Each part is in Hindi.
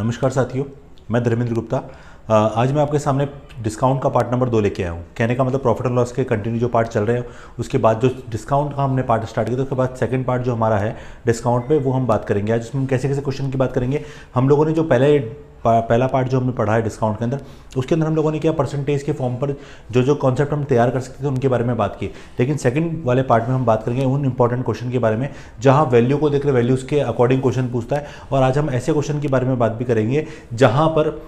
नमस्कार साथियों, मैं धर्मेंद्र गुप्ता। आज मैं आपके सामने डिस्काउंट का पार्ट नंबर 2 लेके आया हूँ। कहने का मतलब प्रॉफिट एंड लॉस के कंटिन्यू जो पार्ट चल रहे हैं उसके बाद जो डिस्काउंट का हमने पार्ट स्टार्ट किया था उसके बाद सेकंड पार्ट जो हमारा है डिस्काउंट पे वो हम बात करेंगे। आज उसमें हम कैसे कैसे क्वेश्चन की बात करेंगे। हम लोगों ने जो पहला पार्ट जो हमने पढ़ा है डिस्काउंट के अंदर, उसके अंदर हम लोगों ने क्या परसेंटेज के फॉर्म पर जो कॉन्सेप्ट हम तैयार कर सकते थे उनके बारे में बात की। लेकिन सेकंड वाले पार्ट में हम बात करेंगे उन इंपॉर्टेंट क्वेश्चन के बारे में जहां वैल्यू को देख रहे वैल्यूज़ के अकॉर्डिंग क्वेश्चन पूछता है। और आज हम ऐसे क्वेश्चन के बारे में बात भी करेंगे जहां पर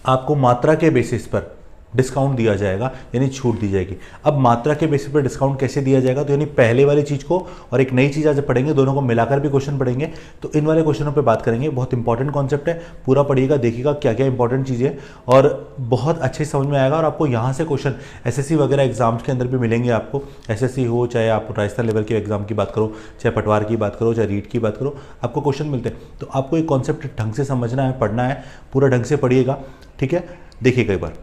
आपको मात्रा के बेसिस पर डिस्काउंट दिया जाएगा, यानी छूट दी जाएगी। अब मात्रा के बेसिस पर डिस्काउंट कैसे दिया जाएगा, तो यानी पहले वाली चीज़ को और एक नई चीज़ आज पढ़ेंगे, दोनों को मिलाकर भी क्वेश्चन पढ़ेंगे। तो इन वाले क्वेश्चनों पे बात करेंगे। बहुत इंपॉर्टेंट कॉन्सेप्ट है, पूरा पढ़िएगा, देखिएगा क्या क्या इंपॉर्टेंट चीज़ें है और बहुत अच्छे समझ में आएगा। और आपको यहाँ से क्वेश्चन एसएससी वगैरह एग्जाम्स के अंदर भी मिलेंगे। आपको एसएससी हो, चाहे आप राजस्थान लेवल के एग्जाम की बात करो, चाहे पटवार की बात करो, चाहे रीट की बात करो, आपको क्वेश्चन मिलते हैं। तो आपको एक कॉन्सेप्ट ढंग से समझना है, पढ़ना है, पूरा ढंग से पढ़िएगा, ठीक है। देखिएगा एक बार।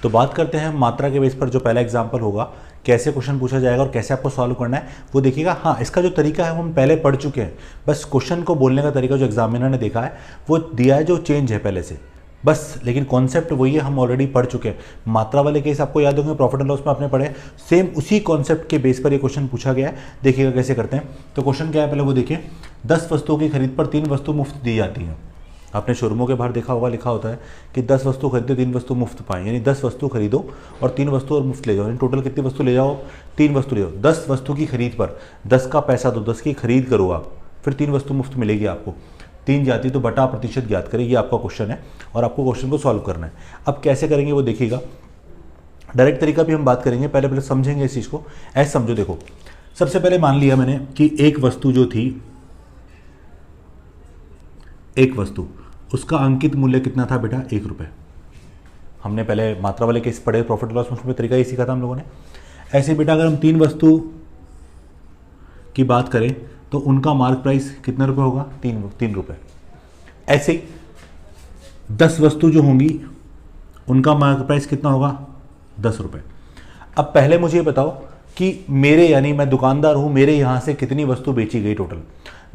तो बात करते हैं मात्रा के बेस पर जो पहला एग्जाम्पल होगा, कैसे क्वेश्चन पूछा जाएगा और कैसे आपको सॉल्व करना है वो देखिएगा। हाँ, इसका जो तरीका है वो हम पहले पढ़ चुके हैं। बस क्वेश्चन को बोलने का तरीका जो एग्जामिनर ने देखा है वो दिया है, जो चेंज है पहले से बस, लेकिन कॉन्सेप्ट वही है, हम ऑलरेडी पढ़ चुके हैं। मात्रा वाले केस आपको याद होंगे, प्रॉफिट एंड लॉस में आपने पढ़े, सेम उसी कॉन्सेप्ट के बेस पर ये क्वेश्चन पूछा गया है। देखिएगा कैसे करते हैं। तो क्वेश्चन क्या है पहले वो देखिए। 10 वस्तुओं की खरीद पर 3 वस्तु मुफ्त दी जाती है। आपने शोरूमों के बाहर देखा होगा, लिखा होता है कि 10 वस्तु खरीदो 3 वस्तु मुफ्त पाएं, यानी 10 वस्तु खरीदो और 3 वस्तु और मुफ्त ले जाओ। यानी टोटल कितनी वस्तु ले जाओ? 3 वस्तु ले जाओ। 10 वस्तु की खरीद पर 10 का पैसा दो, 10 की खरीद करो आप, फिर 3 वस्तु मुफ्त मिलेगी आपको। 3 जाती तो बटा प्रतिशत ज्ञात करें, ये आपका क्वेश्चन है और आपको क्वेश्चन को सॉल्व करना है। अब कैसे करेंगे वो देखिएगा। डायरेक्ट तरीका भी हम बात करेंगे, पहले समझेंगे इस चीज़ को। ऐसे समझो, देखो सबसे पहले मान लिया मैंने कि एक वस्तु जो थी, एक वस्तु, उसका अंकित मूल्य कितना था बेटा? 1 रुपये। हमने पहले मात्रा वाले केस पढ़े, प्रॉफिट लॉस में तरीका ही सीखा था हम लोगों ने। ऐसे बेटा अगर हम 3 वस्तु की बात करें तो उनका मार्क प्राइस कितना रुपये होगा? 3 रुपये। ऐसे ही 10 वस्तु जो होंगी उनका मार्क प्राइस कितना होगा? 10 रुपये। अब पहले मुझे ये बताओ कि मेरे, यानी मैं दुकानदार हूं, मेरे यहां से कितनी वस्तु बेची गई टोटल?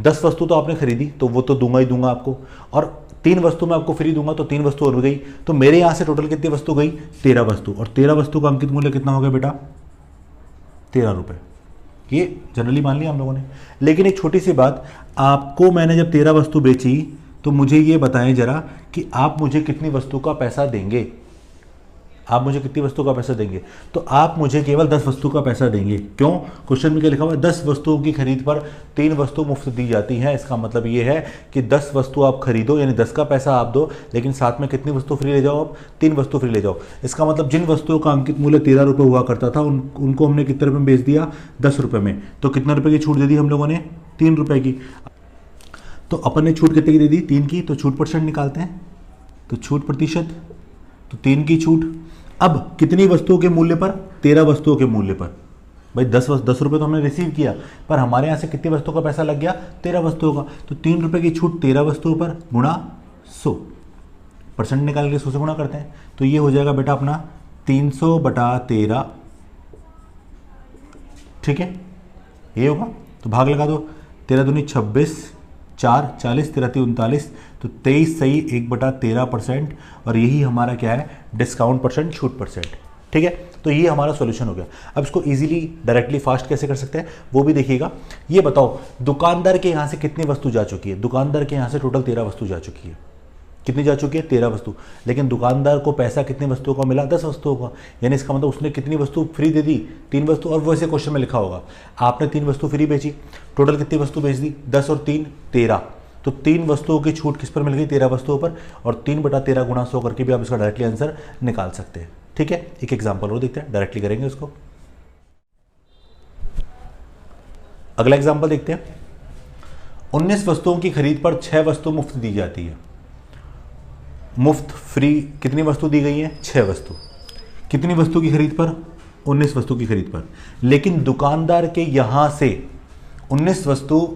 10 वस्तु तो आपने खरीदी तो वो तो दूंगा ही दूंगा आपको, और 3 वस्तु मैं आपको फ्री दूंगा तो 3 वस्तु और गई। तो मेरे यहां से टोटल कितनी वस्तु गई? 13 वस्तु। और 13 वस्तु का अंकित मूल्य कितना हो गया बेटा? 13 रुपये। ये जनरली मान लिया हम लोगों ने। लेकिन एक छोटी सी बात, आपको मैंने जब 13 वस्तु बेची तो मुझे ये बताएं जरा कि आप मुझे कितनी वस्तु का पैसा देंगे? आप मुझे कितनी वस्तु का पैसा देंगे? तो आप मुझे केवल 10 वस्तु का पैसा देंगे। क्यों? क्वेश्चन में क्या लिखा हुआ है? 10 वस्तुओं की खरीद पर 3 वस्तु मुफ्त दी जाती हैं। इसका मतलब ये है कि 10 वस्तु आप खरीदो, यानी 10 का पैसा आप दो, लेकिन साथ में कितनी वस्तु फ्री ले जाओ? आप 3 वस्तु फ्री ले जाओ। इसका मतलब जिन वस्तुओं का अंकित मूल्य 13 रुपये हुआ करता था उनको हमने कितने रुपये में बेच दिया? 10 रुपये में। तो कितने रुपये की छूट दे दी हम लोगों ने? 3 रुपये की। तो अपन ने छूट कितने की दे दी? 3 की। तो छूट परसेंट निकालते हैं, तो छूट प्रतिशत, तो 3 की छूट। अब कितनी वस्तुओं के मूल्य पर? 13 वस्तुओं के मूल्य पर। भाई 10 रुपये तो हमने रिसीव किया, पर हमारे यहाँ से कितनी वस्तुओं का पैसा लग गया? 13 वस्तुओं का। तो 3 रुपये की छूट 13 वस्तुओं पर गुणा 100, परसेंट निकाल के 100 से गुणा करते हैं। तो ये हो जाएगा बेटा अपना 300 बटा 13, ठीक है, ये होगा। तो भाग लगा दो, 13 दूनी 26, 4 40, 13 3 39, तो 23 सही 1/13%। और यही हमारा क्या है? डिस्काउंट परसेंट, छूट परसेंट, ठीक है। तो ये हमारा सॉल्यूशन हो गया। अब इसको इजीली डायरेक्टली फास्ट कैसे कर सकते हैं वो भी देखिएगा। ये बताओ दुकानदार के यहाँ से कितनी वस्तु जा चुकी है? दुकानदार के यहाँ से टोटल 13 वस्तु जा चुकी है। कितनी जा चुकी है? 13 वस्तु। लेकिन दुकानदार को पैसा कितनी वस्तुओं का मिला? 10 वस्तुओं का। यानी इसका मतलब उसने कितनी वस्तु फ्री दे दी? 3 वस्तु। और वैसे क्वेश्चन में लिखा होगा आपने 3 वस्तु फ्री बेची, टोटल कितनी वस्तु बेच दी? 10 और 3 13। तो 3 वस्तुओं की छूट किस पर मिल गई? 13 वस्तुओं पर। और 3/13 गुणा 100 करके भी आप इसका डायरेक्टली आंसर निकाल सकते हैं, ठीक है। एक एग्जाम्पल और देखते हैं, डायरेक्टली करेंगे उसको। अगला एग्जाम्पल देखते हैं। 19 वस्तुओं की खरीद पर 6 वस्तु मुफ्त दी जाती है। मुफ्त, फ्री कितनी वस्तु दी गई है? 6 वस्तु। कितनी वस्तु की खरीद पर? 19 वस्तु की खरीद पर। लेकिन दुकानदार के यहां से 19 वस्तु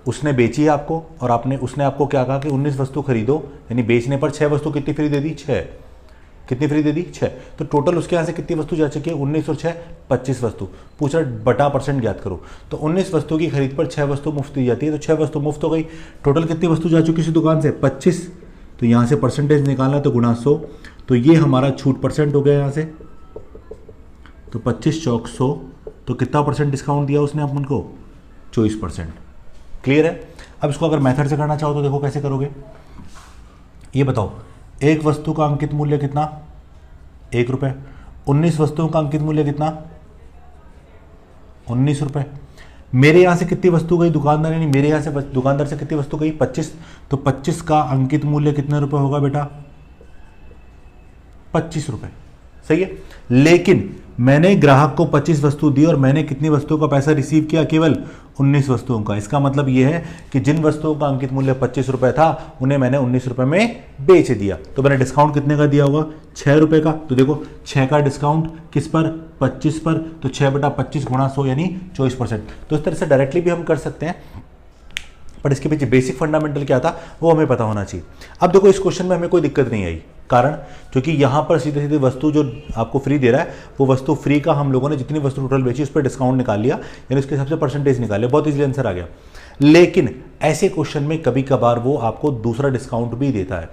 उसने बेची है आपको, और उसने आपको क्या कहा कि 19 वस्तु खरीदो, यानी बेचने पर 6 वस्तु कितनी फ्री दे दी? 6। कितनी फ्री दे दी? 6। तो टोटल उसके यहाँ से कितनी वस्तु जा चुकी है? 19 और 6 25 वस्तु। पूछा बटा परसेंट ज्ञात करो। तो 19 वस्तु की खरीद पर 6 वस्तु मुफ्त दी जाती है, तो 6 वस्तु मुफ्त हो गई। टोटल कितनी वस्तु जा चुकी इसी दुकान से? 25। तो यहाँ से परसेंटेज निकालना है तो गुणा 100, तो ये हमारा छूट परसेंट हो गया यहाँ से। तो 25 चौक 100, तो कितना परसेंट डिस्काउंट दिया उसने अपन को? 24%। क्लियर है? अब इसको अगर मेथड से करना चाहो तो देखो कैसे करोगे, ये बताओ। एक वस्तु का अंकित मूल्य कितना? 1 रुपये। 19 वस्तुओं का अंकित मूल्य कितना? 19 रुपये। मेरे यहाँ से कितनी वस्तु गई दुकानदार, यानी मेरे यहाँ से दुकानदार से कितनी वस्तु गई? 25। तो 25 का अंकित मूल्य कितने रुपए होगा बेटा? 25 रुपये। सही है। लेकिन मैंने ग्राहक को 25 वस्तु दी और मैंने कितनी वस्तुओं का पैसा रिसीव किया? केवल 19 वस्तुओं का। इसका मतलब यह है कि जिन वस्तुओं का अंकित मूल्य 25 रुपये था उन्हें मैंने 19 रुपये में बेच दिया। तो मैंने डिस्काउंट कितने का दिया होगा? 6 रुपये का। तो देखो 6 का डिस्काउंट किस पर? 25 पर। तो 6/25 गुणा 100 यानी 24%। तो इस तरह से डायरेक्टली भी हम कर सकते हैं, पर इसके पीछे बेसिक फंडामेंटल क्या था वो हमें पता होना चाहिए। अब देखो इस क्वेश्चन में हमें कोई दिक्कत नहीं आई, कारण क्योंकि यहाँ पर सीधे सीधे वस्तु जो आपको फ्री दे रहा है वो वस्तु फ्री का हम लोगों ने जितनी वस्तु टोटल बेची उस पर डिस्काउंट निकाल लिया, यानी उसके हिसाब से परसेंटेज निकाल लिया, बहुत इजीली आंसर आ गया। लेकिन ऐसे क्वेश्चन में कभी कभार वो आपको दूसरा डिस्काउंट भी देता है।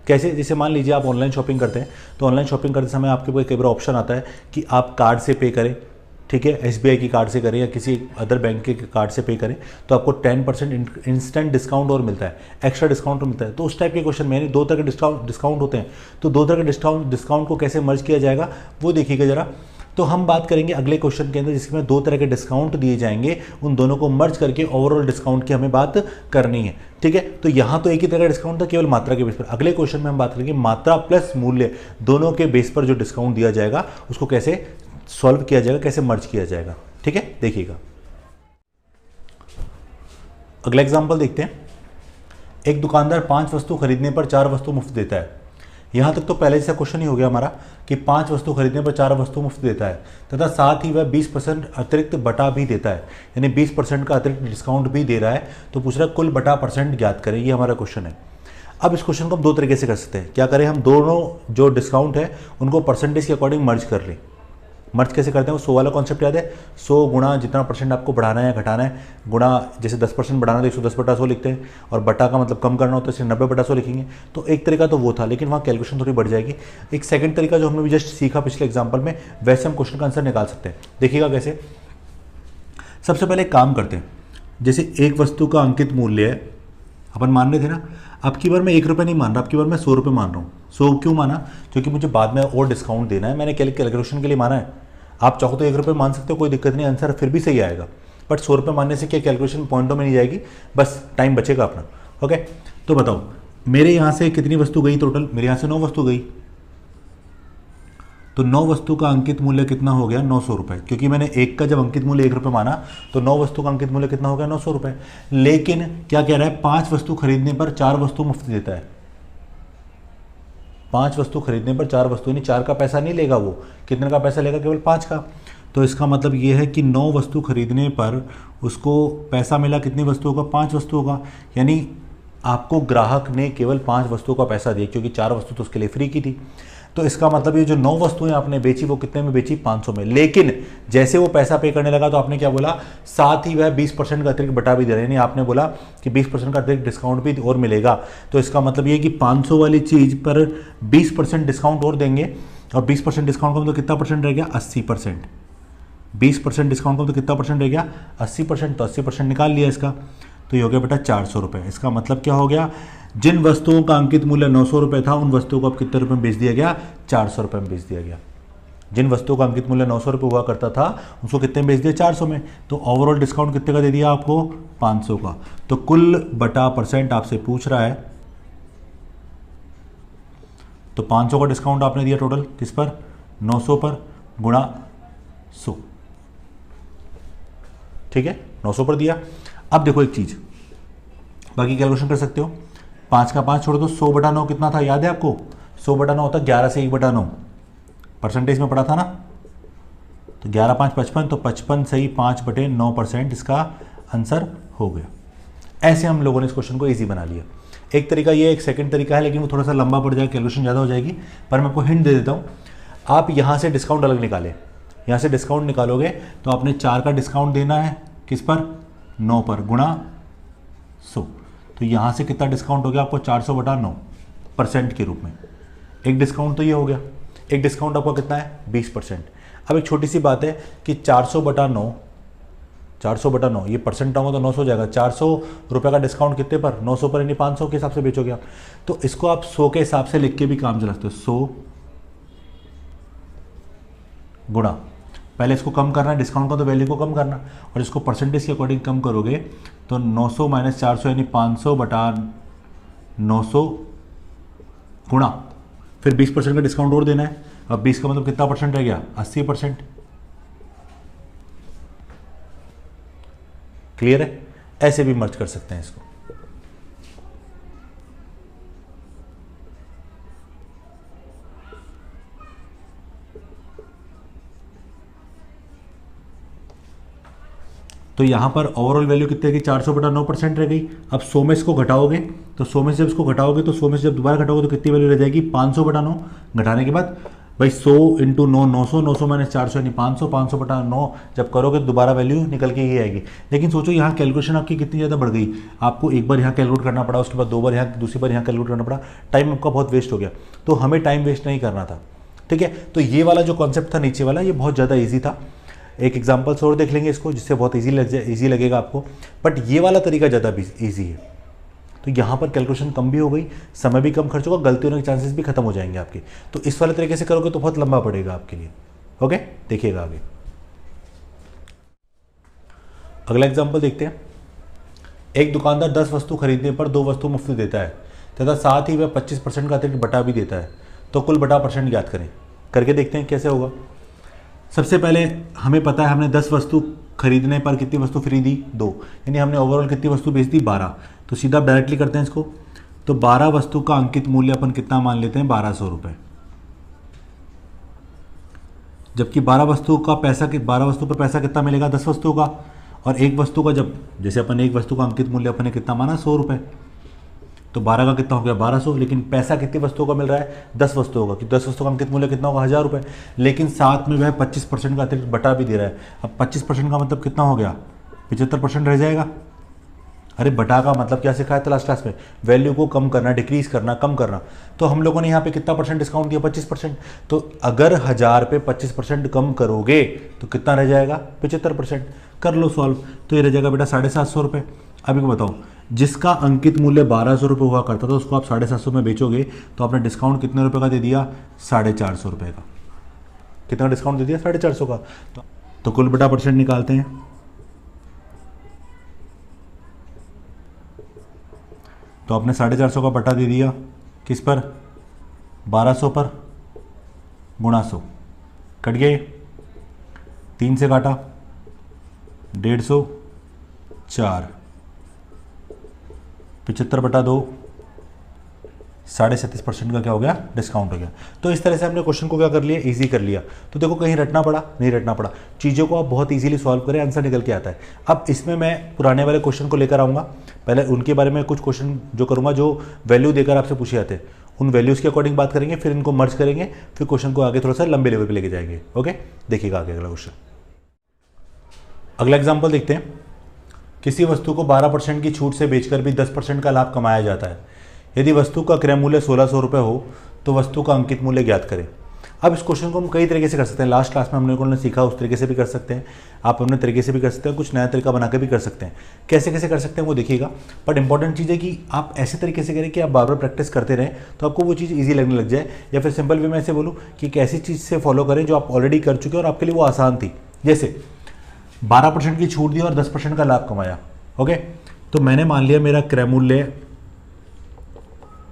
कैसे? जैसे मान लीजिए आप ऑनलाइन शॉपिंग करते हैं, तो ऑनलाइन शॉपिंग करते समय आपके पास कई बार ऑप्शन आता है कि आप कार्ड से पे करें, ठीक है, SBI की कार्ड से करें या किसी अदर बैंक के कार्ड से पे करें, तो आपको 10% इंस्टेंट डिस्काउंट और मिलता है, एक्स्ट्रा डिस्काउंट और मिलता है। तो उस टाइप के क्वेश्चन में दो तरह के डिस्काउंट होते हैं, तो दो तरह के डिस्काउंट को कैसे मर्ज किया जाएगा वो देखिएगा जरा। तो हम बात करेंगे अगले क्वेश्चन के अंदर जिसमें दो तरह के डिस्काउंट दिए जाएंगे, उन दोनों को मर्ज करके ओवरऑल डिस्काउंट की हमें बात करनी है, ठीक है। तो यहाँ तो एक ही तरह का डिस्काउंट था केवल मात्रा के बेस पर। अगले क्वेश्चन में हम बात करेंगे मात्रा प्लस मूल्य दोनों के बेस पर जो डिस्काउंट दिया जाएगा उसको कैसे सॉल्व किया जाएगा, कैसे मर्ज किया जाएगा, ठीक है। देखिएगा अगला एग्जांपल देखते हैं। एक दुकानदार 5 वस्तु खरीदने पर 4 वस्तु मुफ्त देता है। यहां तक तो पहले जैसा क्वेश्चन ही हो गया हमारा कि 5 वस्तु खरीदने पर 4 वस्तु मुफ्त देता है, तथा साथ ही वह 20% अतिरिक्त बटा भी देता है, यानी 20% का अतिरिक्त डिस्काउंट भी दे रहा है। तो पूछ रहा है कुल बटा परसेंट ज्ञात करें, ये हमारा क्वेश्चन है। अब इस क्वेश्चन को हम दो तरीके से कर सकते हैं। क्या करें, हम दोनों जो डिस्काउंट है उनको परसेंटेज के अकॉर्डिंग मर्ज कर लें। मर्ज कैसे करते हैं, वो 100 वाला कॉन्सेप्ट याद है, 100 गुणा जितना परसेंट आपको बढ़ाना है या घटाना है, गुणा जैसे 10% बढ़ाना तो 110/100 लिखते हैं, और बटा का मतलब कम करना होता है इसलिए 90/100 लिखेंगे। तो एक तरीका तो वो था, लेकिन वहाँ कैलकुलेशन थोड़ी बढ़ जाएगी। एक सेकंड तरीका जो हमने भी जस्ट सीखा पिछले एग्जाम्पल में, वैसे हम क्वेश्चन का आंसर निकाल सकते हैं। देखिएगा कैसे। सबसे पहले एक काम करते हैं, जैसे एक वस्तु का अंकित मूल्य है, अपन मान रहे थे ना, अब की बार मैं 1 रुपये नहीं मान रहा, अब की बार मैं 100 रुपये मान रहा हूँ। 100 क्यों माना, क्योंकि मुझे बाद में और डिस्काउंट देना है, मैंने कैलकुलेशन के लिए माना है। आप चाहो तो 1 रुपये मान सकते हो, कोई दिक्कत नहीं, आंसर फिर भी सही आएगा। बट 100 रुपये मानने से क्या कैलकुलेशन पॉइंटों में नहीं जाएगी, बस टाइम बचेगा अपना। ओके, तो बताओ मेरे यहाँ से कितनी वस्तु गई टोटल? मेरे यहाँ से 9 वस्तु गई, तो 9 वस्तु का अंकित मूल्य कितना हो गया? 900 रुपये, क्योंकि मैंने एक का जब अंकित मूल्य 1 रुपये माना तो 9 वस्तु का अंकित मूल्य कितना हो गया? 900 रुपये। लेकिन क्या कह रहा है, 5 वस्तु खरीदने पर 4 वस्तु मुफ्त देता है। 5 वस्तु खरीदने पर 4 वस्तु, यानी 4 का पैसा नहीं लेगा वो, कितने का पैसा लेगा? केवल 5 का। तो इसका मतलब ये है कि 9 वस्तु खरीदने पर उसको पैसा मिला कितनी वस्तुओं का? 5 वस्तुओं का। यानी आपको ग्राहक ने केवल 5 वस्तुओं का पैसा दिया, क्योंकि 4 वस्तु तो उसके लिए फ्री की थी। तो इसका मतलब ये जो 9 वस्तुएं आपने बेची वो कितने में बेची? 500 में। लेकिन जैसे वो पैसा पे करने लगा तो आपने क्या बोला, साथ ही वह 20% का अतिरिक्त बटा भी दे रहा है, यानी आपने बोला कि 20% का अतिरिक्त डिस्काउंट भी और मिलेगा। तो इसका मतलब ये कि 500 वाली चीज़ पर 20% डिस्काउंट और देंगे, और 20% डिस्काउंट का मतलब कितना परसेंट रह गया? 80%। 20% डिस्काउंट का मतलब कितना परसेंट रह गया? 80%। तो 80% निकाल लिया इसका, तो ये हो गया बेटा 400 रुपये। इसका मतलब क्या हो गया, जिन वस्तुओं का अंकित मूल्य 900 रुपये था उन वस्तुओं को अब कितने रुपये में बेच दिया गया? 400 रुपये में बेच दिया गया। जिन वस्तुओं का अंकित मूल्य 900 रुपये हुआ करता था उसको कितने में बेच दिया? 400 में। तो ओवरऑल डिस्काउंट कितने का दे दिया आपको? 500 का। तो कुल बटा परसेंट आपसे पूछ रहा है, तो 500 का डिस्काउंट आपने दिया टोटल किस पर? 900 पर, गुणा 100, ठीक है, 900 पर दिया। अब देखो एक चीज, बाकी कैलकुलेशन कर सकते हो, 5 का 5 छोड़ दो, 100/9 कितना था याद है आपको? 100/9 होता 11 से 1/9, परसेंटेज में पढ़ा था ना। तो 11 5 55, तो 55 सही 5/9% इसका आंसर हो गया। ऐसे हम लोगों ने इस क्वेश्चन को इजी बना लिया। एक तरीका ये, एक सेकंड तरीका है, लेकिन वो थोड़ा सा लंबा पड़ जाएगा, कैलकुलेशन ज़्यादा हो जाएगी, पर मैं आपको हिंट दे देता हूँ। आप यहाँ से डिस्काउंट अलग निकालें, यहाँ से डिस्काउंट निकालोगे तो आपने 4 का डिस्काउंट देना है किस पर, 9 पर, गुणा 100। तो यहाँ से कितना डिस्काउंट हो गया आपको, 400/9% के रूप में। एक डिस्काउंट तो ये हो गया, एक डिस्काउंट आपका कितना है, 20%। अब एक छोटी सी बात है कि 400/9 ये परसेंट होगा तो 900 हो जाएगा। 400 रुपये का डिस्काउंट कितने पर, 900 पर, यानी 500 के हिसाब से बेचोगे आप। तो इसको आप 100 के हिसाब से लिख के भी काम चला सकते हो। 100 गुणा, पहले इसको कम करना है, डिस्काउंट का तो वैल्यू को कम करना, और इसको परसेंटेज के अकॉर्डिंग कम करोगे तो 900 - 400 यानी 500/900 गुणा, फिर 20% का डिस्काउंट और देना है। अब 20 का मतलब कितना परसेंट रह गया, 80%। क्लियर है? ऐसे भी मर्ज कर सकते हैं इसको। तो यहां पर ओवरऑल वैल्यू कितने की, 400/9% रह गई। अब 100 में इसको घटाओगे तो 100 में से जब इसको घटाओगे तो 100 में से जब दोबारा घटाओगे तो कितनी वैल्यू रह जाएगी, 500/9। घटाने के बाद भाई 100 × 9 900, 900 - 400 यानी 500, 500/9 जब करोगे तो दोबारा वैल्यू निकल के ही आएगी। लेकिन सोचो यहाँ कैलकुलेशन आपकी कितनी ज़्यादा बढ़ गई, आपको एक बार यहाँ कैलकुलेट करना पड़ा, उसके बाद 2 बार यहाँ, दूसरी बार यहाँ कैलकुलेट करना पड़ा, टाइम आपका बहुत वेस्ट हो गया। तो हमें टाइम वेस्ट नहीं करना था, ठीक है। तो ये वाला जो कॉन्सेप्ट था नीचे वाला, ये बहुत ज़्यादा ईजी था। एक एग्जाम्पल्स और देख लेंगे इसको, जिससे बहुत ईजी लगेगा आपको, बट ये वाला तरीका ज़्यादा ईजी है। तो यहाँ पर कैलकुलेशन कम भी हो गई, समय भी कम खर्च होगा, गलती होने के चांसेस भी खत्म हो जाएंगे आपके। तो इस वाले तरीके से करोगे तो बहुत लंबा पड़ेगा आपके लिए। ओके, देखिएगा आगे। अगला एग्जाम्पल देखते हैं। एक दुकानदार 10 वस्तु खरीदने पर 2 वस्तु मुफ्त देता है तथा साथ ही वह 25% का अतिरिक्त बटा भी देता है। तो कुल बटा % ज्ञात करें। करके देखते हैं कैसे होगा। सबसे पहले हमें पता है हमने 10 वस्तु खरीदने पर कितनी वस्तु फ्री दी, 2, यानी हमने ओवरऑल कितनी वस्तु बेच दी, 12। तो सीधा डायरेक्टली करते हैं इसको। तो 12 वस्तु का अंकित मूल्य अपन कितना मान लेते हैं, 1200 रुपये। जबकि 12 वस्तु पर पैसा कितना मिलेगा, 10 वस्तु का, और एक वस्तु का जैसे अपन एक वस्तु का अंकित मूल्य अपन ने कितना माना, 100 रुपये। तो 12 का कितना हो गया, 1200। लेकिन पैसा कितनी वस्तुओं का मिल रहा है, 10 वस्तुओं का, कि 10 वस्तुओं का अंकित मूल्य कितना होगा, 1000 रुपये। लेकिन साथ में वह 25% का अतिरिक्त बटा भी दे रहा है। अब 25% का मतलब कितना हो गया, 75% रह जाएगा। अरे बटा का मतलब क्या सिखाया था लास्ट क्लास में, वैल्यू को कम करना, डिक्रीज करना, कम करना। तो हम लोगों ने यहाँ पे कितना परसेंट डिस्काउंट दिया, 25%। तो अगर 1000 पे 25% कम करोगे तो कितना रह जाएगा, 75%। कर लो सॉल्व, तो ये रह जाएगा बेटा 750 रुपये। अभी को बताओ, जिसका अंकित मूल्य 1200 रुपये हुआ करता था उसको आप 750 में बेचोगे तो आपने डिस्काउंट कितने रुपये का दे दिया, 450 रुपये का। कितना डिस्काउंट दे दिया, 450 का। तो कुल बटा % निकालते हैं। तो आपने 450 का बटा दे दिया किस पर, 1200 पर, गुणा 100। कट गए, 3 से काटा, 150, 4, 75/2, 37.5% का क्या हो गया, डिस्काउंट हो गया। तो इस तरह से हमने क्वेश्चन को क्या कर लिया, इजी कर लिया। तो देखो कहीं रटना पड़ा, नहीं रटना पड़ा, चीज़ों को आप बहुत इजीली सॉल्व करें, आंसर निकल के आता है। अब इसमें मैं पुराने वाले क्वेश्चन को लेकर आऊँगा, पहले उनके बारे में कुछ क्वेश्चन जो करूँगा जो वैल्यू देकर आपसे पूछे जाते हैं, उन वैल्यूज़ के अकॉर्डिंग बात करेंगे, फिर इनको मर्ज करेंगे, फिर क्वेश्चन को आगे थोड़ा सा लंबे लेवल पर लेके जाएंगे। ओके, देखिएगा आगे अगला क्वेश्चन। अगला एग्जाम्पल देखते हैं। किसी वस्तु को 12% की छूट से बेचकर भी 10% का लाभ कमाया जाता है। यदि वस्तु का क्रय मूल्य 1600 रुपये हो तो वस्तु का अंकित मूल्य ज्ञात करें। अब इस क्वेश्चन को हम कई तरीके से कर सकते हैं। लास्ट क्लास में हमने लोगों ने सीखा उस तरीके से भी कर सकते हैं, आप अपने तरीके से भी कर सकते हैं, कुछ नया तरीका बना के भी कर सकते हैं। कैसे कैसे कर सकते हैं वो देखिएगा। बट इंपॉर्टेंट चीज़ है कि आप ऐसे तरीके से करें कि आप बार बार प्रैक्टिस करते रहें तो आपको वो चीज़ ईजी लगने लग जाए। या फिर सिंपल वे में ऐसे बोलूँ कि एक ऐसी चीज़ से फॉलो करें जो आप ऑलरेडी कर चुके हैं और आपके लिए वो आसान थी। जैसे 12% की छूट दी और 10% का लाभ कमाया। ओके, तो मैंने मान लिया मेरा क्रय मूल्य,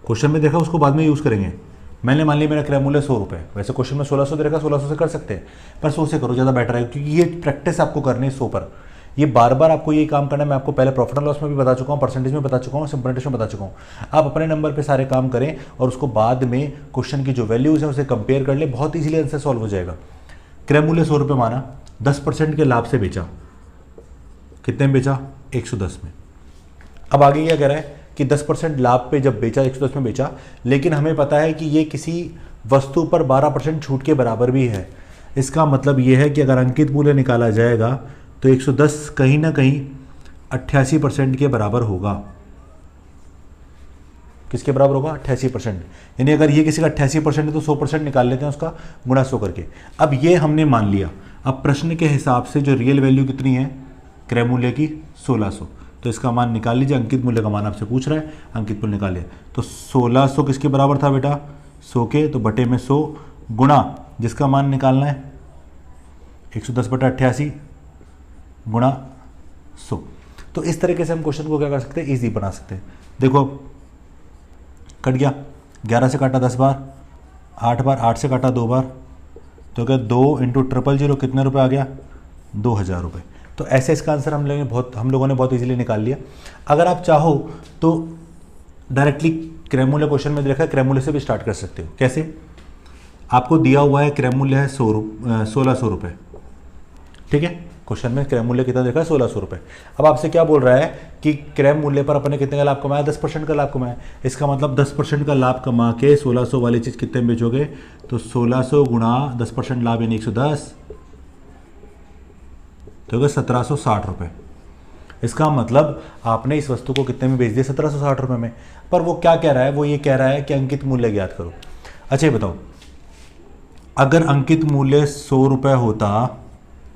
क्वेश्चन में देखा उसको बाद में यूज़ करेंगे। मैंने मान लिया मेरा क्रय मूल्य 100 रुपये, वैसे क्वेश्चन में 1600 दे रखा, 1600 से कर सकते हैं, पर 100 से करो ज़्यादा बेटर है, क्योंकि ये प्रैक्टिस आपको करनी है 100 पर। ये बार बार आपको ये काम करना है। मैं आपको पहले प्रॉफिट एंड लॉस में भी बता चुका हूँ, परसेंटेज में बता चुका हूँ, सिंपलिफिकेशन में बता चुका हूँ। आप अपने नंबर पे सारे काम करें और उसको बाद में क्वेश्चन की जो वैल्यूज़ है उसे कंपेयर कर ले, बहुत ईजिली आंसर सॉल्व हो जाएगा। क्रय मूल्य 100 रुपये माना, 10% के लाभ से बेचा, कितने में बेचा, 110 में। अब आगे क्या कह रहा है कि 10% लाभ पे जब बेचा 110 में बेचा, लेकिन हमें पता है कि ये किसी वस्तु पर 12% छूट के बराबर भी है। इसका मतलब ये है कि अगर अंकित मूल्य निकाला जाएगा तो 110 कहीं ना कहीं 88% के बराबर होगा। किसके बराबर होगा? 88%। यानी अगर ये किसी का 88% है तो 100% निकाल लेते हैं उसका, गुणा 100 करके। अब ये हमने मान लिया। अब प्रश्न के हिसाब से जो रियल वैल्यू कितनी है क्रय मूल्य की? 1600। तो इसका मान निकाल लीजिए। अंकित मूल्य का मान आपसे पूछ रहा है, अंकित मूल्य निकालिए। तो 1600 किसके बराबर था बेटा? 100 के। तो बटे में 100 गुणा जिसका मान निकालना है 110/88 गुणा 100। तो इस तरीके से हम क्वेश्चन को क्या कर सकते हैं? ईजी बना सकते हैं। देखो कट गया, 11 से काटा 10 बार, 8 बार, 8 से काटा 2 बार, तो क्या 2 × 000 कितने रुपए आ गया? 2000 रुपये। तो ऐसे इसका आंसर हम लोगों ने बहुत इजीली निकाल लिया। अगर आप चाहो तो डायरेक्टली क्रय मूल्य क्वेश्चन में देखा, क्रय मूल्य से भी स्टार्ट कर सकते हो। कैसे? आपको दिया हुआ है क्रय मूल्य है 1600 रुपये, ठीक है। क्वेश्चन में क्रय मूल्य कितना देखा है? 1600 रुपये। अब आपसे क्या बोल रहा है कि क्रय मूल्य पर अपने कितने का लाभ कमाया? 10% का लाभ कमाया। इसका मतलब 10% का लाभ कमा के 1600 वाली चीज़ कितने में बेचोगे? तो 1600 गुणा 10% लाभ यानी 110, तो होगा 1760 रुपये। इसका मतलब आपने इस वस्तु को कितने में बेच दिया? 1760 रुपये में। पर वो क्या कह रहा है? वो ये कह रहा है कि अंकित मूल्य ज्ञात करो। अच्छा ये बताओ, अगर अंकित मूल्य 100 रुपये होता,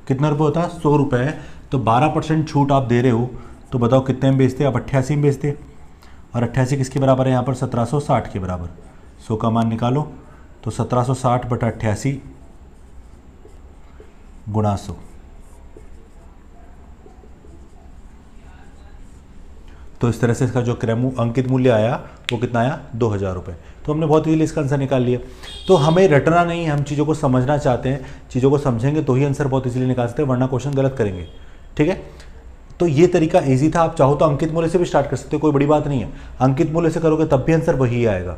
कितना रुपये होता? 100 रुपये। तो 12% छूट आप दे रहे हो, तो बताओ कितने में बेचते? आप 88 में बेचते। और 88 किसके बराबर है यहाँ पर? 1760 के बराबर। 100 का मान निकालो, तो 1760/88 गुणा 100। तो इस तरह से इसका जो अंकित मूल्य आया वो कितना आया? 2000 रुपये। तो हमने बहुत इजीली इसका आंसर निकाल लिया। तो हमें रटना नहीं, हम चीज़ों को समझना चाहते हैं। चीज़ों को समझेंगे तो ही आंसर बहुत इजीली निकाल सकते हैं, वरना क्वेश्चन गलत करेंगे, ठीक है। तो ये तरीका इजी था। आप चाहो तो अंकित मूल्य से भी स्टार्ट कर सकते हो, कोई बड़ी बात नहीं है। अंकित मूल्य से करोगे तब भी आंसर वही आएगा,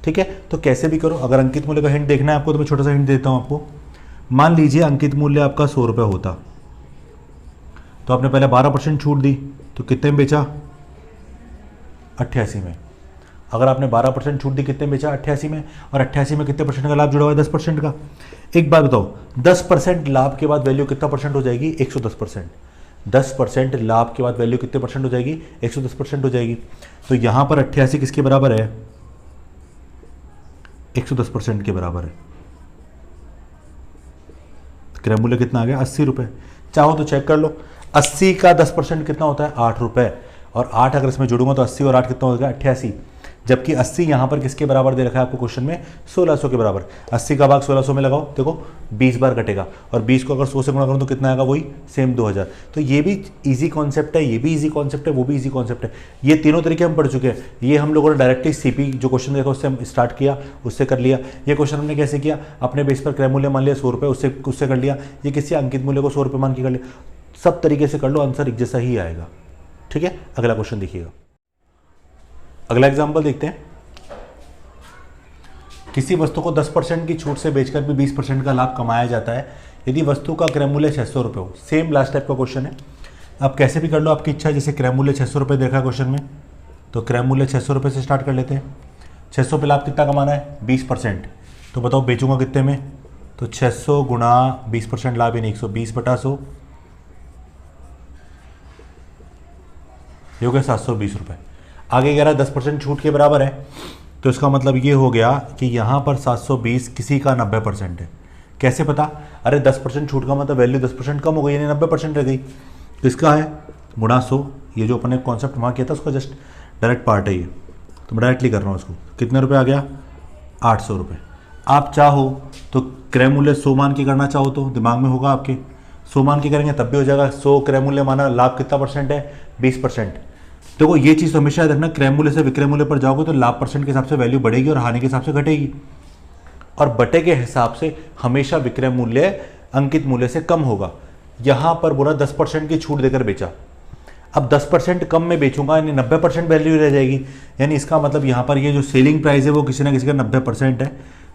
ठीक है। तो कैसे भी करो। अगर अंकित मूल्य का हिंट देखना है आपको तो मैं छोटा सा हिंट देता हूँ आपको। मान लीजिए अंकित मूल्य आपका 100 रुपये होता, तो आपने पहले 12% छूट दी, तो कितने में बेचा? 88 में। अगर आपने 12% छूट दी, कितने बेचा? 88 में। और 88 में कितने परसेंट का लाभ जुड़ा हुआ है? 10% का। एक बात बताओ, 10% लाभ के बाद वैल्यू कितना परसेंट हो जाएगी? 110%। 10% लाभ के बाद वैल्यू कितने परसेंट हो जाएगी? 110% हो जाएगी। तो यहां पर 88 किसके बराबर है? 110% के बराबर है। क्रय मूल्य कितना आ गया? 80 रुपये। चाहो तो चेक कर लो, 80 का 10% कितना होता है? 8 रुपये। और 8 अगर इसमें जोड़ूंगा तो 80 और 8 कितना हो गया? 88। जबकि 80 यहाँ पर किसके बराबर दे रखा है आपको क्वेश्चन में? 1600 के बराबर। 80 का भाग 1600 में लगाओ, देखो 20 बार कटेगा, और 20 को अगर 100 से गुणा करूँ तो कितना आएगा? वही सेम 2000। तो ये भी इजी कॉन्सेप्ट है, ये भी इजी कॉन्सेप्ट है, वो भी इजी कॉन्सेप्ट है। ये तीनों तरीके हम पढ़ चुके हैं। ये हम लोगों ने डायरेक्टली सीपी जो क्वेश्चन देखा उससे हम स्टार्ट किया, उससे कर लिया। ये क्वेश्चन हमने कैसे किया? अपने बेस पर क्रय मूल्य मान लिया 100 रुपये, उससे कर लिया। ये किसी अंकित मूल्य को 100 रुपये मान के कर लिया। सब तरीके से कर लो, आंसर एक जैसा ही आएगा, ठीक है। अगला क्वेश्चन देखिएगा। अगला एग्जाम्पल देखते हैं। किसी वस्तु को 10% की छूट से बेचकर भी 20% का लाभ कमाया जाता है यदि वस्तु का क्रय मूल्य 600 रुपये हो। सेम लास्ट टाइप का क्वेश्चन है। आप कैसे भी कर लो, आपकी इच्छा है। जैसे क्रय मूल्य 600 रुपये देखा क्वेश्चन में, तो क्रय मूल्य 600 रुपये से स्टार्ट कर लेते हैं। 600 पे लाभ कितना कमाना है? 20%। तो बताओ बेचूंगा कितने में? तो 600 गुणा 20% लाभ यानी 120/100, ये हो गया 720 रुपये। आगे कह रहा है 10% छूट के बराबर है, तो इसका मतलब ये हो गया कि यहाँ पर 720 किसी का 90% है। कैसे पता? अरे 10% छूट का मतलब वैल्यू 10% कम हो गई, यानी 90% रह गई। तो इसका है गुणा 100। ये जो अपने कॉन्सेप्ट वहाँ किया था उसका जस्ट डायरेक्ट पार्ट है ये, तो मैं डायरेक्टली कर रहा हूँ उसको। कितने रुपये आ गया? 800 रुपये। आप चाहो तो क्रय मूल्य 100 मान के करना चाहो तो दिमाग में होगा आपके, 100 मान के करेंगे तब भी हो जाएगा। 100 क्रय मूल्य माना, लाभ कितना परसेंट है? 20%। देखो ये चीज़ तो हमेशा याद रखना, क्रय मूल्य से विक्रय मूल्य पर जाओगे तो लाभ परसेंट के हिसाब से वैल्यू बढ़ेगी और हानि के हिसाब से घटेगी, और बटे के हिसाब से हमेशा विक्रय मूल्य अंकित मूल्य से कम होगा। यहाँ पर बोला 10% की छूट देकर बेचा। अब 10% कम में बेचूंगा यानी 90% वैल्यू रह जाएगी, यानी इसका मतलब यहाँ पर ये जो सेलिंग प्राइस है वो किसी ना किसी का 90% है।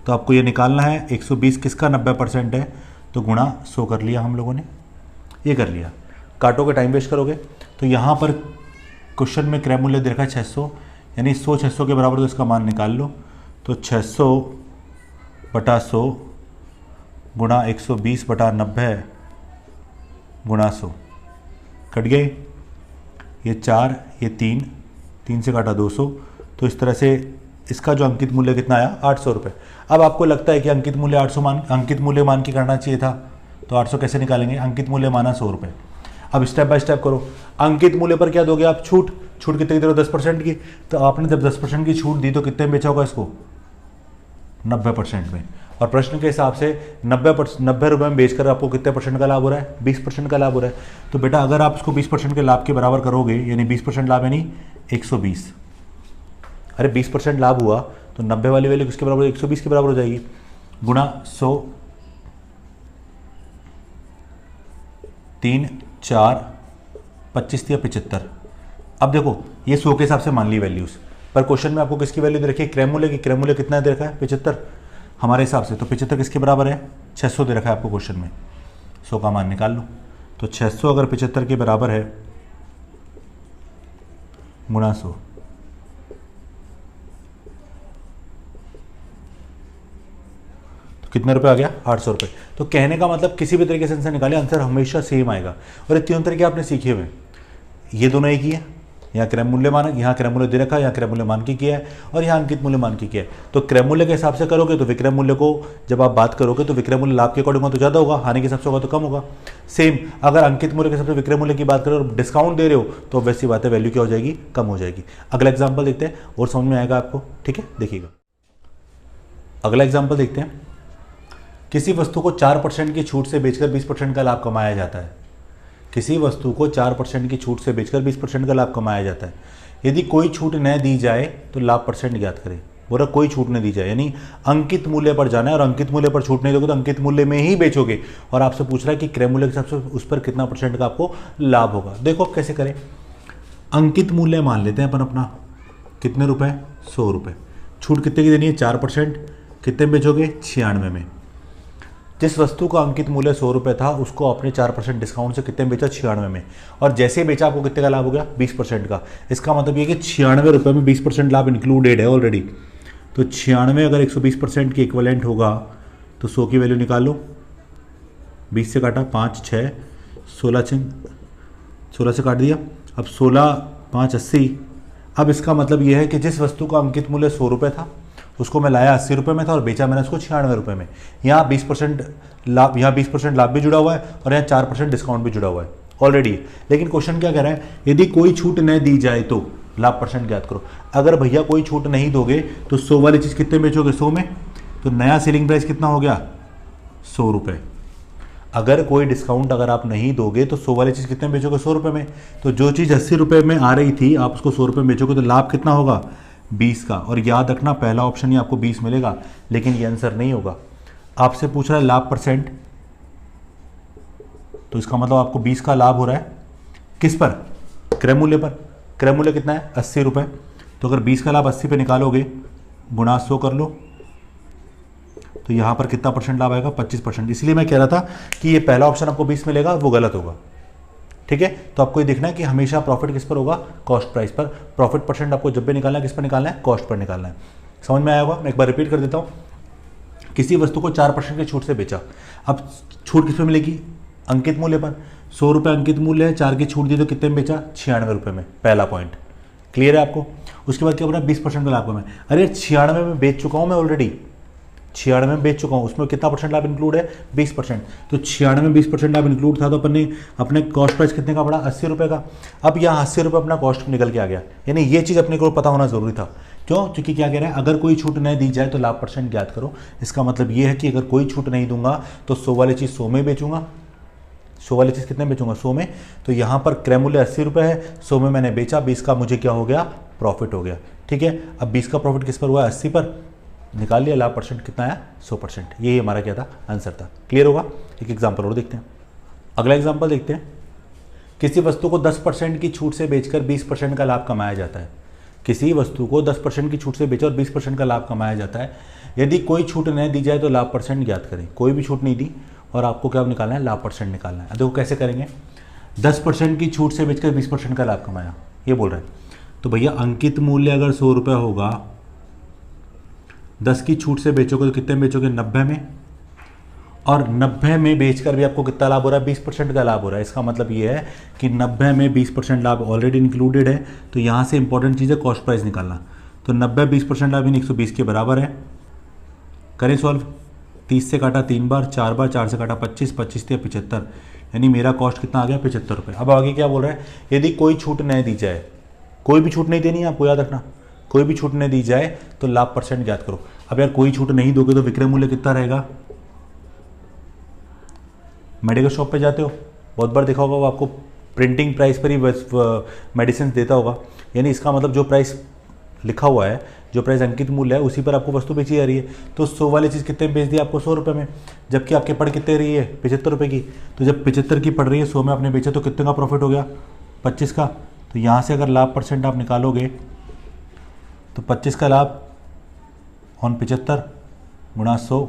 तो आपको ये निकालना है 120 किसका 90% है, तो गुणा 100 कर लिया हम लोगों ने, ये कर लिया। काटोगे टाइम वेस्ट करोगे। तो यहाँ पर क्वेश्चन में क्रय मूल्य दे रखा है 600, यानी 100 600 के बराबर, तो इसका मान निकाल लो। तो 600 बटा 100 गुणा 120 बटा 90 गुणा 100, कट गए ये 4, ये 3 से काटा 200। तो इस तरह से इसका जो अंकित मूल्य कितना आया, 800 रुपये। अब आपको लगता है कि अंकित मूल्य 800 अंकित मूल्य मान के करना चाहिए था, तो 800 कैसे निकालेंगे? अंकित मूल्य माना 100 रुपये। अब स्टेप बाय स्टेप करो। अंकित मूल्य पर क्या दोगे आप? छूट कितने की दे रहे हो? 10% की। तो आपने जब 10% की छूट दी तो कितने में बेचा होगा इसको? 90% में। और प्रश्न के हिसाब से 90 रुपये में बेचकर आपको कितने परसेंट का लाभ हो रहा है? 20% का लाभ हो रहा है। तो बेटा अगर आप इसको 20% के लाभ के बराबर करोगे, यानी 20% लाभ यानी 120। अरे 20% लाभ हुआ तो 90 वाली वैल्यू किसके बराबर? 120 के बराबर हो जाएगी, गुणा 100, 3 4 25 या 75। अब देखो ये 100 के हिसाब से मान ली वैल्यूज, पर क्वेश्चन में आपको किसकी वैल्यू दे रखी है? क्रय मूल्य की। क्रय मूल्य कितना दे रखा है? 75 हमारे हिसाब से। तो 75 किसके बराबर है? 600 दे रखा है आपको क्वेश्चन में। 100 का मान निकाल लो। तो 600 अगर 75 के बराबर है गुणा 100, तो कितने रुपए आ गया? 800 रुपये। तो कहने का मतलब किसी भी तरीके से आंसर निकाले, आंसर हमेशा सेम आएगा। और ये तीनों तरीके आपने सीखे हुए, ये दोनों एक ही है। यहाँ क्रय मूल्य मान, यहाँ क्रय मूल्य दे रखा है, यहाँ क्रय मूल्य मान की किया है, और यहाँ अंकित मूल्य मान की किया है। तो क्रय मूल्य के हिसाब से करोगे तो विक्रय मूल्य को जब आप बात करोगे तो विक्रय मूल्य लाभ के अकॉर्डिंग तो ज़्यादा होगा, हानि के हिसाब से होगा तो कम होगा। सेम अगर अंकित मूल्य के हिसाब से विक्रय मूल्य की बात करो और डिस्काउंट दे रहे हो तो वैसी बात है, वैल्यू क्या हो जाएगी? कम हो जाएगी। अगला एग्जाम्पल देखते हैं और समझ में आएगा आपको, ठीक है? देखिएगा अगला एग्जाम्पल देखते हैं। किसी वस्तु को 4% की छूट से बेचकर 20% का लाभ कमाया जाता है। किसी वस्तु को 4% की छूट से बेचकर 20% का लाभ कमाया जाता है। यदि कोई छूट न दी जाए तो लाभ परसेंट ज्ञात करें। बोला कोई छूट न दी जाए, यानी अंकित मूल्य पर जाना है, और अंकित मूल्य पर छूट नहीं दोगे तो अंकित मूल्य में ही बेचोगे। और आपसे पूछ रहा है कि क्रय मूल्य के हिसाब से उस पर कितना परसेंट का आपको लाभ होगा। देखो आप कैसे करें। अंकित मूल्य मान लेते हैं अपन अपना, कितने रुपए? 100 रुपये। छूट कितने की देनी है? 4%। कितने में बेचोगे? 96 में। जिस वस्तु का अंकित मूल्य 100 रुपये था उसको आपने 4% डिस्काउंट से कितने में बेचा? 96 में। और जैसे ही बेचा आपको कितने का लाभ हो गया? 20% का। इसका मतलब ये कि 96 रुपये में 20% लाभ इंक्लूडेड है ऑलरेडी। तो 96 अगर 120% की इक्विवेलेंट होगा तो 100 की वैल्यू निकाल लो। 20 से काटा 5 6 16 से काट दिया। अब 16 5 80। अब इसका मतलब ये है कि जिस वस्तु का अंकित मूल्य 100 रुपये था उसको मैं लाया 80 रुपये में था और बेचा मैंने उसको 96 रुपये में। यहाँ 20% लाभ, यहाँ 20% लाभ भी जुड़ा हुआ है और यहाँ 4% डिस्काउंट भी जुड़ा हुआ है ऑलरेडी। लेकिन क्वेश्चन क्या कह रहा है? यदि कोई छूट न दी जाए तो लाभ परसेंट ज्ञात करो। अगर भैया कोई छूट नहीं दोगे तो 100 वाली चीज़ कितने बेचोगे? 100 में। तो नया सेलिंग प्राइस कितना हो गया? 100 रुपये। अगर कोई डिस्काउंट अगर आप नहीं दोगे तो 100 वाली चीज़ कितने में बेचोगे? 100 रुपये में। तो जो चीज़ 80 रुपये में आ रही थी आप उसको 100 रुपये में बेचोगे तो लाभ कितना होगा? 20 का। और याद रखना पहला ऑप्शन ही आपको 20 मिलेगा, लेकिन ये आंसर नहीं होगा। आपसे पूछ रहा है लाभ परसेंट, तो इसका मतलब आपको 20 का लाभ हो रहा है किस पर? क्रय मूल्य पर। क्रय मूल्य कितना है? 80 रुपये। तो अगर 20 का लाभ 80 पे निकालोगे, गुणा 100 कर लो, तो यहाँ पर कितना परसेंट लाभ आएगा? 25%। इसलिए मैं कह रहा था कि ये पहला ऑप्शन आपको 20 मिलेगा, वो गलत होगा। ठीक है, तो आपको ये देखना है कि हमेशा प्रॉफिट किस पर होगा? कॉस्ट प्राइस पर। प्रॉफिट परसेंट आपको जब भी निकालना है किस पर निकालना है? कॉस्ट पर निकालना है। समझ में आया होगा? मैं एक बार रिपीट कर देता हूँ। किसी वस्तु को 4% की छूट से बेचा। अब छूट किस पे मिलेगी? अंकित मूल्य पर। 100 रुपये अंकित मूल्य है, 4 की छूट दी तो कितने में बेचा? 96 रुपये में। पहला पॉइंट क्लियर है आपको? उसके बाद क्या बोला? 20% का लाभ को मैं, अरे 96 में बेच चुका हूँ मैं ऑलरेडी, 96 में बेच चुका हूँ। उसमें कितना परसेंट लाभ इंक्लूड है? 20%। तो 96 में 20% लाभ इंक्लूड था तो अपन ने अपने कॉस्ट प्राइस कितने का पड़ा? 80 रुपये का। अब यहाँ 80 रुपये अपना कॉस्ट निकल के आ गया, यानी ये चीज़ अपने को पता होना जरूरी था। क्यों? क्योंकि क्या कह रहा है? अगर कोई छूट नहीं दी जाए तो लाभ परसेंट ज्ञात करो। इसका मतलब ये है कि अगर कोई छूट नहीं दूंगा तो 100 वाली चीज़ 100 में बेचूंगा। 100 वाली चीज़ कितने बेचूंगा? 100 में। तो यहाँ पर क्रय मूल्य 80 रुपये है, 100 में मैंने बेचा, 20 का मुझे क्या हो गया? प्रॉफिट हो गया। ठीक है, अब 20 का प्रॉफिट किस पर हुआ? 80 पर। निकाल लिया, लाभ परसेंट कितना आया? 100%। यही हमारा क्या था? आंसर था। क्लियर होगा? एक एग्जाम्पल और देखते हैं। अगला एग्जाम्पल देखते हैं। किसी वस्तु को 10% की छूट से बेचकर 20% का लाभ कमाया जाता है। किसी वस्तु को 10% की छूट से बेचा और 20% का लाभ कमाया जाता है। यदि कोई छूट नहीं दी जाए तो लाभ परसेंट ज्ञात करें। कोई भी छूट नहीं दी और आपको क्या निकालना है? लाभ परसेंट निकालना है। देखो कैसे करेंगे। 10% की छूट से बेचकर 20% का लाभ कमाया, ये बोल रहा है। तो भैया अंकित मूल्य अगर 100 रुपये होगा, 10 की छूट से बेचोगे तो कितने में बेचोगे, 90 में। और 90 में बेचकर भी आपको कितना लाभ हो रहा है, 20% का लाभ हो रहा है। इसका मतलब ये है कि 90 में 20% लाभ ऑलरेडी इंक्लूडेड है। तो यहाँ से इंपॉर्टेंट चीज़ है कॉस्ट प्राइस निकालना। तो 90 20% लाभ इन 120 के बराबर है। करें सॉल्व, 30 से काटा 3 बार, 4 बार, 4 से काटा 25, 25 से 75, यानी मेरा कॉस्ट कितना आ गया, 75 रुपये। अब आगे क्या बोल रहा है, यदि कोई छूट नहीं दी जाए, कोई भी छूट नहीं देनी है आपको, याद रखना, कोई भी छूट नहीं दी जाए तो लाभ परसेंट ज्ञात करो। अब यार कोई छूट नहीं दोगे तो विक्रय मूल्य कितना रहेगा। मेडिकल शॉप पे जाते हो, बहुत बार देखा होगा वो आपको प्रिंटिंग प्राइस पर ही मेडिसिन देता होगा, यानी इसका मतलब जो प्राइस लिखा हुआ है, जो प्राइस अंकित मूल्य है, उसी पर आपको वस्तु बेची जा रही है। तो 100 वाली चीज़ कितने में बेच दी आपको, 100 रुपये में, जबकि आपके पड़ कितने रही है, 75 रुपये की। तो जब 75 की पड़ रही है, 100 में आपने बेचा तो कितने का प्रॉफिट हो गया, 25 का। तो यहाँ से अगर लाभ परसेंट आप निकालोगे तो 25 का लाभ ऑन 75 गुणा 100,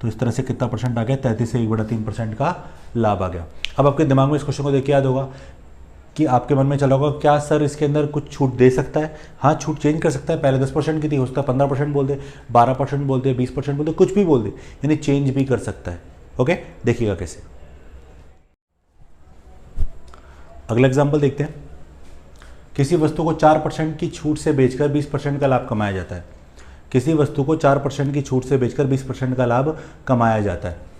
तो इस तरह से कितना परसेंट आ गया, 33 से 1/3% का लाभ आ गया। अब आपके दिमाग में इस क्वेश्चन को देख के याद होगा कि आपके मन में चला होगा क्या सर इसके अंदर कुछ छूट दे सकता है। हाँ, छूट चेंज कर सकता है, पहले 10% की थी, हो सकता है 15% बोल दे, 12% बोल दे, 20% बोल दे, कुछ भी बोल दे, यानी चेंज भी कर सकता है। ओके, देखिएगा कैसे। अगला एग्जाम्पल देखते हैं। किसी वस्तु को 4% की छूट से बेचकर 20% का लाभ कमाया जाता है। किसी वस्तु को 4% की छूट से बेचकर 20% का लाभ कमाया जाता है।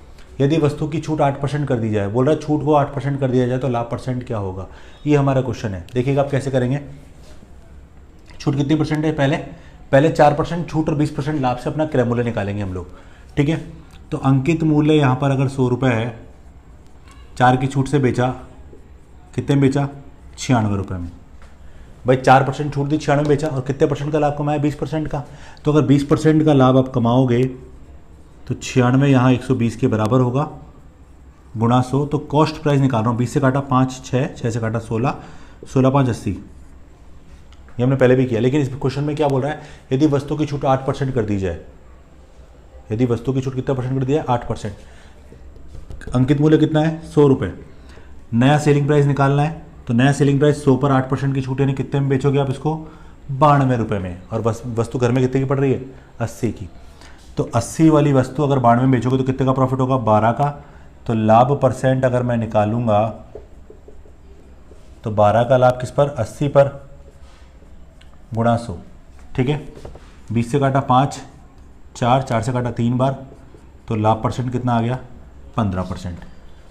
यदि वस्तु की छूट 8% कर दी जाए, बोल रहा है छूट को 8% कर दिया जाए तो लाभ परसेंट क्या होगा, ये हमारा क्वेश्चन है। देखिएगा आप कैसे करेंगे। छूट कितनी परसेंट है, पहले 4% छूट और 20% लाभ से अपना क्रय मूल्य निकालेंगे हम लोग, ठीक है। तो अंकित मूल्य यहाँ पर अगर 100 रुपये है, 4 की छूट से बेचा, कितने में बेचा, 96 रुपये में। भाई 4% छूट दी, 96 बेचा, और कितने परसेंट का लाभ कमाया, 20% का। तो अगर 20% का लाभ आप कमाओगे तो 96 यहाँ 120 के बराबर होगा, गुणा 100। तो कॉस्ट प्राइस निकाल रहा हूँ, 20 से काटा 5, 6 से काटा 16, 16 5 80। ये हमने पहले भी किया, लेकिन इस क्वेश्चन में क्या बोल रहा है, यदि वस्तु की छूट 8% कर दी जाए, यदि वस्तु की छूट कितना परसेंट कर दिया है, 8%। अंकित मूल्य कितना है, 100 रुपये। नया सेलिंग प्राइस निकालना है, तो नया सेलिंग प्राइस 100 पर 8% की छूट, यानी कितने में बेचोगे आप इसको, 92 रुपये में। और वस्तु घर में कितने की पड़ रही है, 80 की। तो 80 वाली वस्तु अगर 92 में बेचोगे तो कितने का प्रॉफिट होगा, 12 का। तो लाभ परसेंट अगर मैं निकालूंगा तो 12 का लाभ किस पर, 80 पर, गुणा 100, ठीक है। 20 से काटा 5, 4 से काटा 3 बार, तो लाभ परसेंट कितना आ गया, 15%।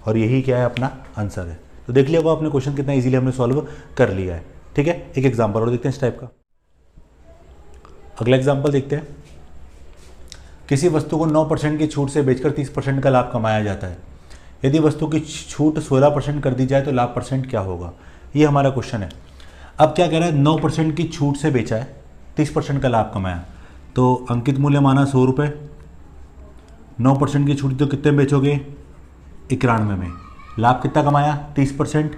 और यही क्या है, अपना आंसर है। तो देख लिया होगा आपने, क्वेश्चन कितना इजीली हमने सॉल्व कर लिया है, ठीक है। एक एग्जांपल और देखते हैं इस टाइप का। अगला एग्जांपल देखते हैं। किसी वस्तु को 9% की छूट से बेचकर 30% का लाभ कमाया जाता है। यदि वस्तु की छूट 16% कर दी जाए तो लाभ परसेंट क्या होगा, ये हमारा क्वेश्चन है। अब क्या कह रहा है, 9% की छूट से बेचा है, 30% का लाभ कमाया, तो अंकित मूल्य माना 100 रुपये। 9% की छूट तो कितने में बेचोगे, 91 में। लाभ कितना कमाया, 30%।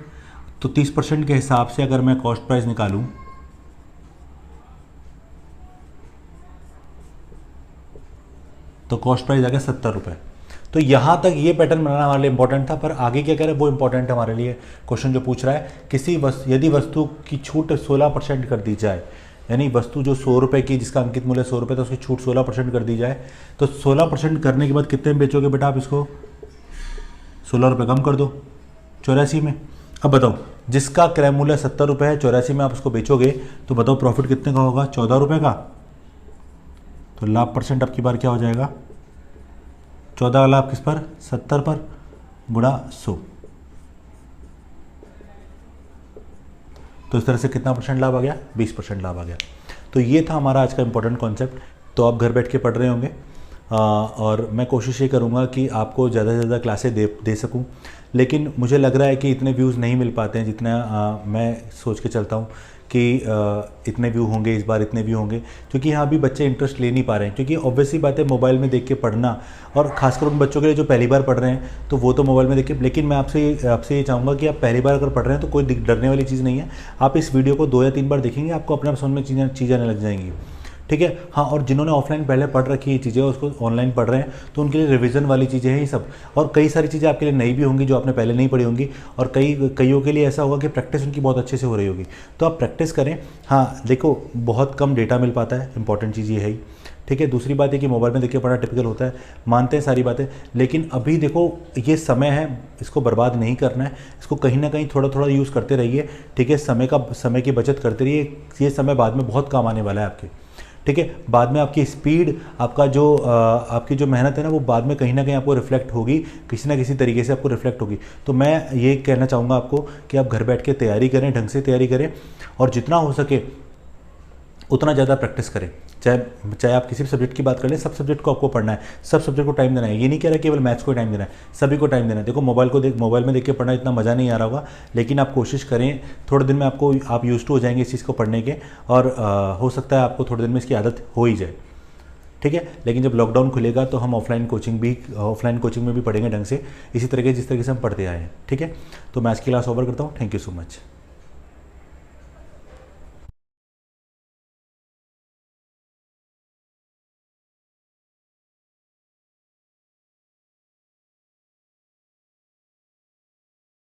तो 30% के हिसाब से अगर मैं कॉस्ट प्राइस निकालूं तो कॉस्ट प्राइस आ गया 70 रुपये। तो यहाँ तक ये पैटर्न बनाना हमारे लिए इंपॉर्टेंट था, पर आगे क्या कह रहे हैं वो इंपॉर्टेंट है हमारे लिए। क्वेश्चन जो पूछ रहा है, यदि वस्तु की छूट 16% कर दी जाए, यानी वस्तु जो 100 रुपये की, जिसका अंकित मूल्य 100 रुपये था, उसकी छूट 16% कर दी जाए, तो 16% करने के बाद कितने में बेचोगे बेटा आप इसको, 16 रुपये कम कर दो, 84 में। अब बताओ, जिसका क्रय मूल्य 70 रुपये है, 84 में आप उसको बेचोगे, तो बताओ प्रॉफिट कितने का होगा, 14 रुपये का। तो लाभ परसेंट आपकी बार क्या हो जाएगा, 14 का लाभ किस पर, 70 पर, गुणा 100। तो इस तरह से कितना परसेंट लाभ आ गया, 20% लाभ आ गया। तो ये था हमारा आज का इंपॉर्टेंट कॉन्सेप्ट। तो आप घर बैठ के पढ़ रहे होंगे, और मैं कोशिश ये करूँगा कि आपको ज़्यादा से ज़्यादा क्लासें दे सकूँ, लेकिन मुझे लग रहा है कि इतने व्यूज़ नहीं मिल पाते हैं जितना मैं सोच के चलता हूँ कि इतने व्यू होंगे इस बार, इतने व्यू होंगे, क्योंकि यहाँ भी बच्चे इंटरेस्ट ले नहीं पा रहे हैं। क्योंकि ऑब्वियसली बात है, मोबाइल में देख के पढ़ना, और खासकर उन बच्चों के लिए जो पहली बार पढ़ रहे हैं तो वो तो मोबाइल में देख के, लेकिन मैं आपसे ये चाहूँगा कि आप पहली बार अगर पढ़ रहे हैं तो कोई डरने वाली चीज़ नहीं है। आप इस वीडियो को 2 या 3 बार देखेंगे, आपको अपने आप समझ में चीज़ें आने लग जाएंगी, ठीक है। हाँ, और जिन्होंने ऑफलाइन पहले पढ़ रखी है चीज़ें उसको ऑनलाइन पढ़ रहे हैं तो उनके लिए रिवीजन वाली चीज़ें हैं ये सब, और कई सारी चीज़ें आपके लिए नई भी होंगी जो आपने पहले नहीं पढ़ी होंगी, और कईयों के लिए ऐसा होगा कि प्रैक्टिस उनकी बहुत अच्छे से हो रही होगी। तो आप प्रैक्टिस करें। हाँ देखो, बहुत कम डेटा मिल पाता है, इंपॉर्टेंट चीज़ ये है ही, ठीक है। दूसरी बात है कि मोबाइल में देखिए पढ़ना टिपिकल होता है, मानते हैं सारी बातें, लेकिन अभी देखो ये समय है, इसको बर्बाद नहीं करना है, इसको कहीं ना कहीं थोड़ा थोड़ा यूज़ करते रहिए, ठीक है। समय की बचत करते रहिए, ये समय बाद में बहुत काम आने वाला है आपके, ठीक है। बाद में आपकी स्पीड, आपकी जो मेहनत है ना, वो बाद में कहीं ना कहीं आपको रिफ्लेक्ट होगी, किसी ना किसी तरीके से आपको रिफ्लेक्ट होगी। तो मैं ये कहना चाहूँगा आपको कि आप घर बैठ के तैयारी करें, ढंग से तैयारी करें, और जितना हो सके उतना ज़्यादा प्रैक्टिस करें। चाहे आप किसी भी सब्जेक्ट की बात कर लें, सब सब्जेक्ट को आपको पढ़ना है, सब सब्जेक्ट को टाइम देना है। ये नहीं कह रहा केवल मैथ्स को टाइम देना है, सभी को टाइम देना है। देखो मोबाइल में देख के पढ़ना इतना मज़ा नहीं आ रहा होगा, लेकिन आप कोशिश करें, थोड़े दिन में आप यूज टू हो जाएंगे इस चीज़ को पढ़ने के, और हो सकता है आपको थोड़े दिन में इसकी आदत हो ही जाए, ठीक है। लेकिन जब लॉकडाउन खुलेगा तो हम ऑफलाइन कोचिंग में भी पढ़ेंगे ढंग से, इसी तरीके जिस तरीके से हम पढ़ते आए हैं, ठीक है। तो मैं आज की क्लास ओवर करता हूँ। Thank you so much.